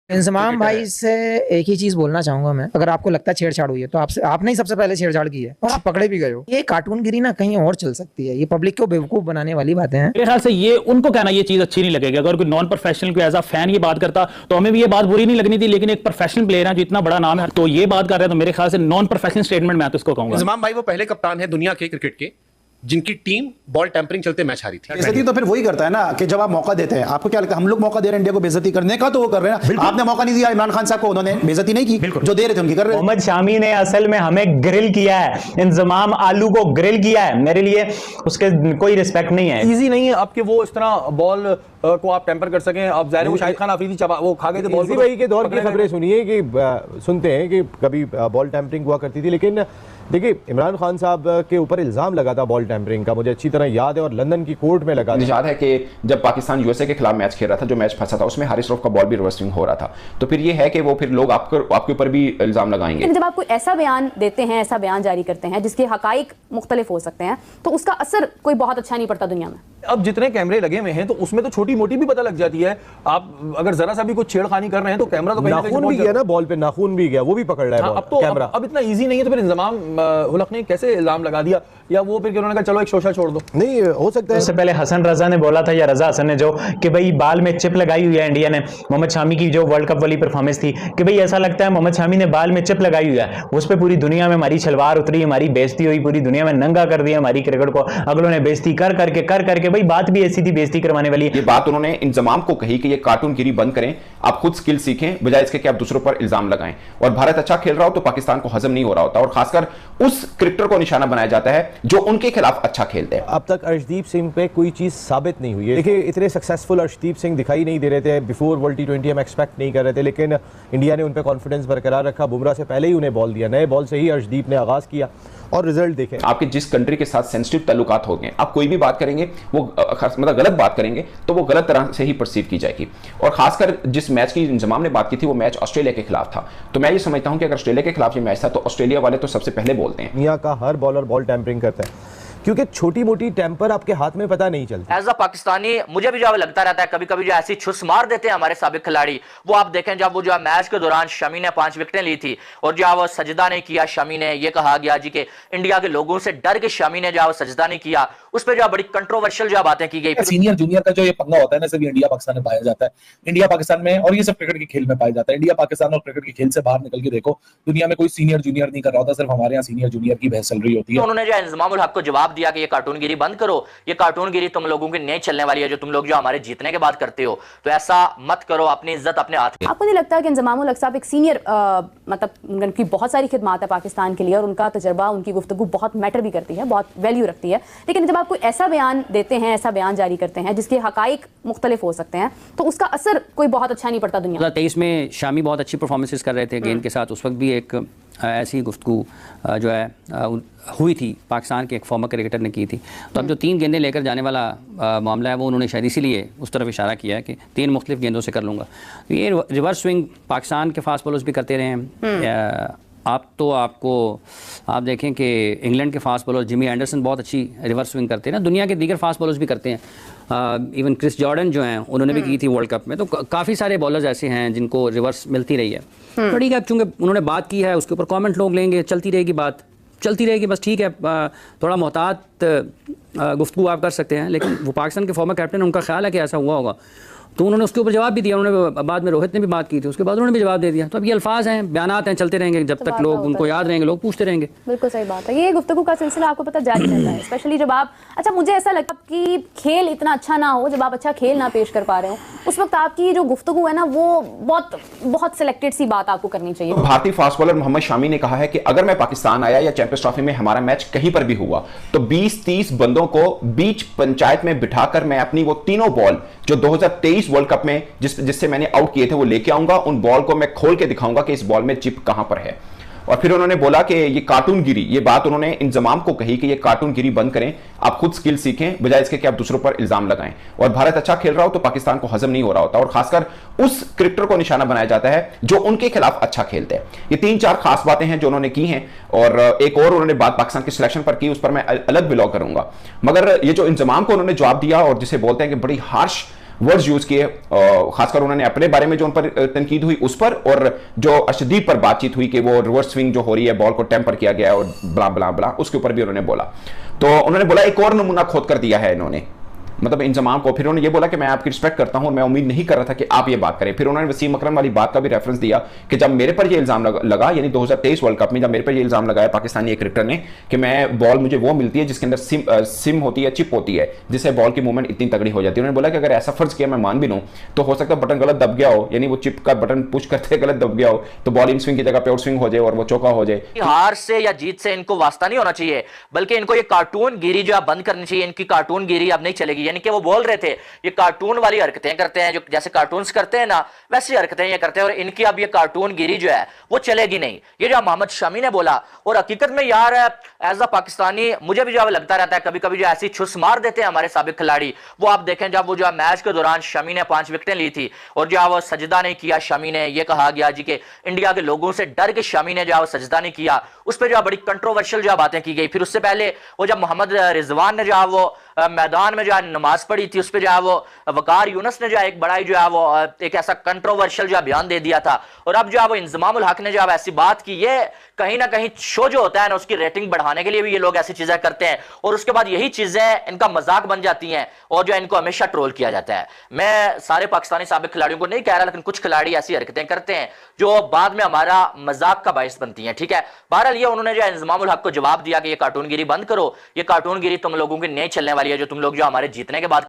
इंजमाम भाई से एक ही चीज बोलना चाहूंगा मैं, अगर आपको लगता है छेड़छाड़ हुई है तो आपसे आपने ही सबसे पहले छेड़छाड़ की है और आप पकड़े भी गए हो। ये कार्टूनगिरी ना कहीं और चल सकती है, ये पब्लिक को बेवकूफ बनाने वाली बातें हैं। मेरे ख्याल से ये उनको कहना ये चीज अच्छी नहीं लगेगी। अगर कोई नॉन प्रोफेशनल को एज अ फैन ये बात करता तो हमें भी ये बात बुरी नहीं लगनी थी, लेकिन एक प्रोफेशनल प्लेयर है जो इतना बड़ा नाम है तो ये बात कर रहे हैं, तो मेरे ख्याल से नॉन प्रोफेशनल स्टेटमेंट मैं तो इसको कहूंगा। इंजमाम भाई वो पहले कप्तान है दुनिया के क्रिकेट के जिनकी टीम बॉल टेम्परिंग चलते मैच हारी थी। बेइज्जती तो फिर वही करता है ना कि जब आप मौका देते हैं, आपको क्या लगता है हम लोग मौका दे रहे हैं इंडिया को बेइज्जती करने का, तो वो कर रहे हैं ना। आपने मौका नहीं दिया इमरान खान साहब को, उन्होंने बेइज्जती नहीं की, जो दे रहे थे उनकी कर रहे हैं। मोहम्मद शामी ने असल में हमें ग्रिल किया है, इंजमाम आलू को ग्रिल किया है। मेरे लिए उसके कोई रिस्पेक्ट नहीं है। इजी नहीं है आपके वो इस तरह बॉल को आप टेम्पर कर सकें। आप जाहिर है वो शाहिद खान आफरीदी वो खा गए थे बॉल। भाई के दौर की खबरें सुनिए कि सुनते हैं कि कभी बॉल टेम्परिंग हुआ करती थी, लेकिन देखिए इमरान खान साहब के ऊपर इल्जाम लगा था बॉल टेम्परिंग का, मुझे अच्छी तरह याद है, और लंदन की कोर्ट में लगा था। याद है कि जब पाकिस्तान यूएसए के खिलाफ मैच खेल रहा था, जो मैच फंसा था उसमें हारिस रऊफ का बॉल भी रिवर्स स्विंग हो रहा था, तो फिर ये है कि वो फिर लोग आपके ऊपर भी इल्जाम लगाएंगे। जब आप कोई ऐसा बयान देते हैं, ऐसा बयान जारी करते हैं जिसके हकाइक मुख्तलिफ हो सकते हैं, तो उसका असर कोई बहुत अच्छा नहीं पड़ता दुनिया में। अब जितने कैमरे लगे हुए हैं तो उसमें तो छोटी मोटी भी पता लग जाती है। आप अगर जरा सा भी कुछ छेड़खानी कर रहे हैं तो कैमरा तो नाखून भी गया ना बॉल पे, नाखून भी गया, वो भी पकड़ रहा है अब तो कैमरा। अब इतना इजी नहीं है तो फिर इंजमाम उलग ने कैसे इल्जाम लगा दिया, या वो फिर उन्होंने कहा चलो एक शोशा छोड़ दो। नहीं हो सकता है। उससे पहले हसन रजा ने बोला था, या रजा हसन ने, जो कि भाई बाल में चिप लगाई हुई है इंडिया ने। मोहम्मद शामी की जो वर्ल्ड कप वाली परफॉर्मेंस थी कि भाई ऐसा लगता है मोहम्मद शामी ने बाल में चिप लगाई हुई है, उस पर पूरी दुनिया में हमारी शलवार उतरी, हमारी बेइज्जती हुई, पूरी दुनिया में नंगा कर दिया हमारी क्रिकेट को। अगलों ने बेइज्जती कर करके भाई बात भी ऐसी थी बेइज्जती करवाने वाली। ये बात उन्होंने इंजमाम को कही कि ये कार्टूनगिरी बंद करें, आप खुद स्किल सीखें बजाय इसके कि आप दूसरों पर इल्जाम लगाएं। और भारत अच्छा खेल रहा हो तो पाकिस्तान को हजम नहीं हो रहा होता, और खासकर उस क्रिकेटर को निशाना बनाया जाता है जो उनके खिलाफ अच्छा खेलते हैं। अब तक अर्शदीप सिंह पे कोई चीज साबित नहीं हुई है। देखिए इतने सक्सेसफुल अर्शदीप सिंह दिखाई नहीं दे रहे थे बिफोर वर्ल्ड T20, हम एक्सपेक्ट नहीं कर रहे थे, लेकिन इंडिया ने उन पे कॉन्फिडेंस बरकरार रखा। बुमराह से पहले ही उन्हें बॉल दिया, नए बॉल से ही अर्शदीप ने आगाज किया और रिजल्ट देखें। आपके जिस कंट्री के साथ सेंसिटिव ताल्लुकात हो गए, आप कोई भी बात करेंगे वो मतलब गलत बात करेंगे तो वो गलत तरह से ही परसीव की जाएगी। और खासकर जिस मैच की इंजमाम ने बात की थी वो मैच ऑस्ट्रेलिया के खिलाफ था, तो मैं ये समझता हूं कि अगर ऑस्ट्रेलिया के खिलाफ ये मैच था तो ऑस्ट्रेलिया वाले तो सबसे पहले बोलते हैं। दुनिया का हर बॉलर बॉल टेम्परिंग करता है, क्योंकि छोटी मोटी टेम्पर आपके हाथ में पता नहीं चलती। एज अ पाकिस्तानी मुझे भी जो लगता रहता है कभी कभी जो ऐसी छुस मार देते हैं हमारे साबिक खिलाड़ी, वो आप देखें जब वो जो मैच के दौरान शमी ने 5 विकेटें ली थी और जो वो सजदा नहीं किया शमी ने, ये कहा गया जी कि इंडिया के लोगों से डर के शमी ने जो सजदा नहीं किया, उस पर जो बड़ी कंट्रोवर्शियल जो बातें की गई। सीनियर जूनियर का जो ये पंगा होता है ना, सिर्फ इंडिया पाकिस्तान में पाया जाता है, इंडिया पाकिस्तान में, और ये सब क्रिकेट के खेल में पाया जाता है। इंडिया पाकिस्तान और क्रिकेट के खेल से बाहर निकल के देखो, दुनिया में कोई सीनियर जूनियर नहीं कर रहा होता, सिर्फ हमारे यहाँ सीनियर जूनियर की बहस चल रही होती है। उन्होंने जो इंजमाम उल हक को जवाब दिया कि ये कार्टूनगिरी बंद करो, ये कार्टूनगिरी तुम लोगों की नहीं चलने वाली है, जो तुम लोग जो हमारे जीतने के बाद करते हो, तो ऐसा मत करो, अपनी इज्जत अपने हाथ में। आपको नहीं लगता कि इंजमाम उल हक साहब एक सीनियर मतलब उनकी बहुत सारी खिदमात है पाकिस्तान के लिए और उनका तजर्बा, उनकी गुफ्तगू बहुत मैटर भी करती है, बहुत वैल्यू रखती है, लेकिन जब आप कोई ऐसा बयान देते हैं, ऐसा बयान जारी करते हैं जिसके हकाइक मुख्तलिफ हो सकते हैं, तो उसका असर कोई बहुत अच्छा नहीं पड़ता दुनिया में। 2023 में शामी बहुत अच्छी परफॉर्मेंसेस कर रहे थे गेंद के साथ, उस वक्त भी एक ऐसी गुफ्तगू जो है हुई थी पाकिस्तान के एक फॉर्मर क्रिकेटर ने की थी। तो अब जो 3 गेंदें लेकर जाने वाला मामला है वो उन्होंने शायद इसीलिए उस तरफ इशारा किया है कि 3 मुख्तलिफ गेंदों से कर लूँगा। तो ये रिवर्स स्विंग पाकिस्तान के फास्ट बॉलर्स भी करते रहे हैं। आप देखें कि इंग्लैंड के फास्ट बॉलर जिमी एंडरसन बहुत अच्छी रिवर्स स्विंग करते हैं ना, दुनिया के दीगर फास्ट बॉलर्स भी करते हैं। इवन क्रिस जॉर्डन जो हैं उन्होंने भी की थी वर्ल्ड कप में। तो काफ़ी सारे बॉलर्स ऐसे हैं जिनको रिवर्स मिलती रही है। तो ठीक है, चूँकि उन्होंने बात की है उसके ऊपर कॉमेंट लोग लेंगे, चलती रहेगी बात, चलती रहेगी, बस ठीक है। थोड़ा मोहतात गुफ्तगू आप कर सकते हैं, लेकिन वो पाकिस्तान के फॉर्मर कैप्टन, उनका ख्याल है कि ऐसा हुआ होगा, तो उन्होंने उसके ऊपर जवाब भी दिया। उन्होंने बाद में रोहित ने भी बात की थी, उसके बाद उन्होंने भी जवाब दे दिया। तो अब ये अल्फाज हैं, बयानात हैं, चलते रहेंगे जब तक लोग उनको याद रहेंगे, लोग पूछते रहेंगे। बिल्कुल सही बात है, ये गुफ्तगू का सिलसिला आपको पता जारी रहता है, स्पेशली जब आप, अच्छा मुझे ऐसा लगता है कि खेल इतना अच्छा ना हो, जब आप अच्छा खेल ना पेश कर पा रहे हो, उस वक्त आपकी जो गुफ्तगू है ना वो बहुत सिलेक्टेड सी बात आपको करनी चाहिए। भारतीय फास्ट बॉलर मोहम्मद शामी ने कहा है कि अगर मैं पाकिस्तान आया या चैंपियंस ट्रॉफी में हमारा मैच कहीं पर भी हुआ तो 20-30 बंदों को बीच पंचायत में बिठाकर मैं अपनी वो तीनों बॉल जो 2023 वर्ल्ड कप में जिससे मैंने आउट किए थे वो लेके आऊंगा, उन बॉल को मैं खोल के दिखाऊंगा कि इस बॉल में चिप कहां पर है। और फिर उन्होंने बोला कि ये कार्टूनगिरी, ये बात उन्होंने इंजमाम को कही कि ये कार्टूनगिरी बंद करें, आप खुद स्किल सीखें बजाय इसके कि आप दूसरों पर इल्जाम लगाएं। और भारत अच्छा खेल रहा हो तो पाकिस्तान को हजम नहीं हो रहा होता, और खासकर उस क्रिकेटर को निशाना बनाया जाता है जो उनके खिलाफ अच्छा खेलते हैं। ये 3-4 खास बातें हैं जो उन्होंने की हैं, और एक और उन्होंने बात पाकिस्तान की सिलेक्शन पर की, उस पर मैं अलग बिलॉग करूंगा। मगर ये जो इंजमाम को उन्होंने जवाब दिया और जिसे बोलते हैं कि बड़ी हार्श वर्ड्स यूज किए, खासकर उन्होंने अपने बारे में जो उन पर तनकीद हुई उस पर, और जो अर्शदीप पर बातचीत हुई कि वो रिवर्स स्विंग जो हो रही है, बॉल को टेम्पर किया गया और ब्ला ब्ला ब्ला, उसके ऊपर भी उन्होंने बोला। तो उन्होंने बोला एक और नमूना खोद कर दिया है इन्होंने, मतलब इंजमाम को। फिर उन्होंने ये बोला कि मैं आपकी रिस्पेक्ट करता हूं और मैं उम्मीद नहीं कर रहा था कि आप ये बात करें। फिर उन्होंने वसीम अकरम वाली बात का भी रेफरेंस दिया कि जब मेरे पर ये इल्जाम लगा, यानी 2023 वर्ल्ड कप में जब मेरे पर ये इल्जाम लगाया पाकिस्तानी एक क्रिकेटर ने कि मैं बॉल मुझे वो मिलती है जिसके अंदर सिम होती है, चिप होती है, जिससे बॉल की मूवमेंट इतनी तगड़ी हो जाती है। उन्होंने बोला कि अगर ऐसा फर्ज किया, मैं मान भी लूं, तो हो सकता है बटन गलत दब गया हो, यानी वो चिप का बटन पुश करते गलत दब गया हो, तो बॉल इन स्विंग की जगह पे आउट स्विंग हो जाए और वो चौका हो जाए। हार से या जीत से इनको वास्ता नहीं होना चाहिए, बल्कि इनको ये कार्टून गिरी जो है बंद करनी चाहिए। इनकी कार्टून गिरी अब नहीं चलेगी। यानी कि वो बोल रहे थे ये कार्टून वाली हरकतें करते हैं, जो जैसे कार्टून्स करते हैं ना, वैसी हरकतें ये करते हैं, और इनकी अब ये कार्टून गिरी जो है वो चलेगी नहीं। ये जो मोहम्मद शमी ने बोला, और हकीकत में यार एज अ पाकिस्तानी मुझे भी जो लगता रहता है कभी कभी जो ऐसी छुस मार देते हैं हमारे साबिक खिलाड़ी। वो आप देखें, जब वो जो मैच के दौरान शमी ने 5 विकेटें ली थी और जो वो सजदा नहीं किया शमी ने, ये कहा गया जी कि इंडिया के लोगों से डर के शमी ने जो सजदा नहीं किया, उस पर जो बड़ी कंट्रोवर्शियल जो बातें की गई। फिर उससे पहले वो जब मोहम्मद रिजवान ने जो वो मैदान में जो नमाज पढ़ी थी, उस पर जो वो वकार यूनुस ने जो एक बड़ा जो है वो एक ऐसा कंट्रोवर्शियल जो बयान दे दिया था। और अब जो वो इंजमाम उल हक ने जो ऐसी बात की, ये कहीं ना कहीं शो जो होता है ना, उसकी रेटिंग बढ़ाने के लिए भी ये लोग ऐसी चीजें करते हैं, और उसके बाद यही चीजें इनका मजाक बन जाती हैं और जो इनको हमेशा ट्रोल किया जाता है। मैं सारे पाकिस्तानी साबिक खिलाड़ियों को नहीं कह रहा, लेकिन कुछ खिलाड़ी ऐसी हरकतें करते हैं जो बाद में हमारा मजाक का बायस बनती हैं। ठीक है, बहरहाल ये उन्होंने जो इंजमाम उल हक को जवाब दिया कि ये कार्टूनगिरी बंद करो, ये कार्टूनगिरी तुम लोगों की नहीं चलने वाली है, जो तुम लोग जो हमारे जीतने के बाद